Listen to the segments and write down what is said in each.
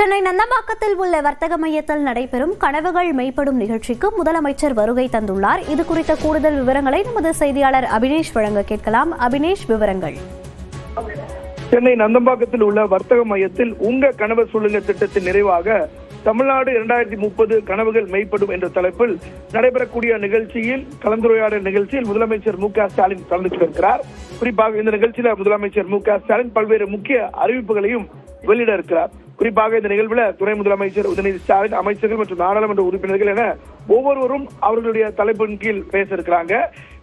சென்னை நந்தம்பாக்கத்தில் உள்ள வர்த்தக மையத்தில் நடைபெறும் கனவுகள் மெய்ப்படும் நிகழ்ச்சிக்கு முதலமைச்சர் வருகை தந்துள்ளார். இது குறித்த கூடுதல் விவரங்களை நமது செய்தியாளர் அபினேஷ் வழங்க கேட்கலாம். அபினேஷ், விவரங்கள். சென்னை நந்தம்பாக்கத்தில் உள்ள வர்த்தக மையத்தில் உங்க கனவு சொல்லுங்க திட்டத்தின் நிறைவாக தமிழ்நாடு 2030 கனவுகள் மெய்ப்படும் என்ற தலைப்பில் நடைபெறக்கூடிய நிகழ்ச்சியில் கலந்துரையாடல் நிகழ்ச்சியில் முதலமைச்சர் மு.க.ஸ்டாலின் கலந்து கொண்டிருக்கிறார். குறிப்பாக இந்த நிகழ்ச்சியில முதலமைச்சர் மு.க.ஸ்டாலின் பல்வேறு முக்கிய அறிவிப்புகளையும் வெளியிட இருக்கிறார். குறிப்பாக இந்த நிகழ்வில் துணை முதலமைச்சர் உதயநிதி ஸ்டாலின், அமைச்சர்கள் மற்றும் நாடாளுமன்ற உறுப்பினர்கள் என ஒவ்வொருவரும் அவர்களுடைய தலைப்பின் கீழ் பேச இருக்கிறாங்க.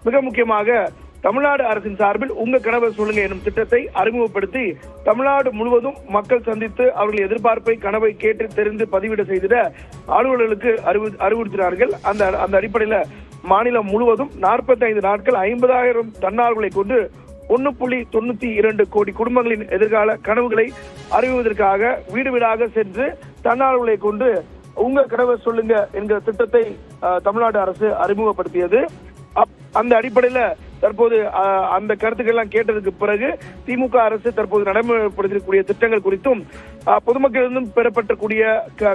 மிக முக்கியமாக தமிழ்நாடு அரசின் சார்பில் உங்க கனவை சொல்லுங்க எனும் திட்டத்தை அறிமுகப்படுத்தி தமிழ்நாடு முழுவதும் மக்கள் சந்தித்து அவர்கள் எதிர்பார்ப்பை கனவை கேட்டு தெரிந்து பதிவிட செய்திட அலுவலர்களுக்கு அறிவுறுத்தினார்கள். அந்த அடிப்படையில மாநிலம் முழுவதும் 45 நாட்கள் 50,000 தன்னார்வலை கொண்டு 1.92 கோடி குடும்பங்களின் எதிர்கால கனவுகளை அறிவுவதற்காக வீடு வீடாக சென்று தன்னார்வலை கொண்டு உங்க கனவை சொல்லுங்க என்கிற திட்டத்தை தமிழ்நாடு அரசு அறிமுகப்படுத்தியது. அந்த அடிப்படையில தற்போது அந்த கருத்துக்கள் எல்லாம் கேட்டதுக்கு பிறகு திமுக அரசு தற்போது நடைமுறைப்படுத்தக்கூடிய திட்டங்கள் குறித்தும் பொதுமக்களிடம் பெறப்பட்டக்கூடிய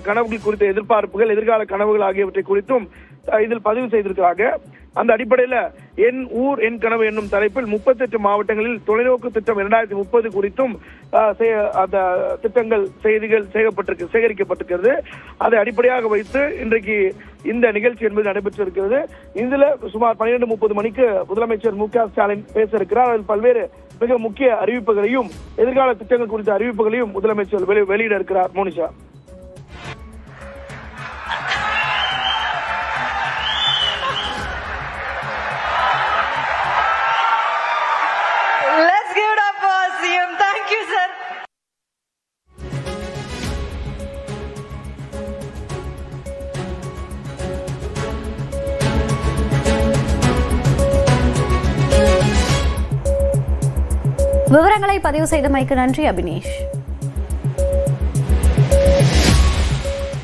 கனவுகள் குறித்த எதிர்பார்ப்புகள், எதிர்கால கனவுகள் ஆகியவற்றை குறித்தும் இதில் பதிவு செய்திருக்கிறாங்க. அந்த அடிப்படையில என் ஊர் என் கனவு என்னும் தலைப்பில் 38 மாவட்டங்களில் தொலைநோக்கு திட்டம் 2030 குறித்தும் அந்த திட்டங்கள் செய்திகள் சேகரிக்கப்பட்டிருக்கிறது. அதை அடிப்படையாக வைத்து இன்றைக்கு இந்த நிகழ்ச்சி என்பது நடைபெற்றிருக்கிறது. இதுல சுமார் 12:30 மணிக்கு முதலமைச்சர் மு.க.ஸ்டாலின் பேச இருக்கிறார். அதில் பல்வேறு மிக முக்கிய அறிவிப்புகளையும் எதிர்கால திட்டங்கள் குறித்த அறிவிப்புகளையும் முதலமைச்சர் வெளியிட இருக்கிறார். மோனிஷா. விவரங்களை பதிவு செய்தமைக்கு நன்றி அபினேஷ்.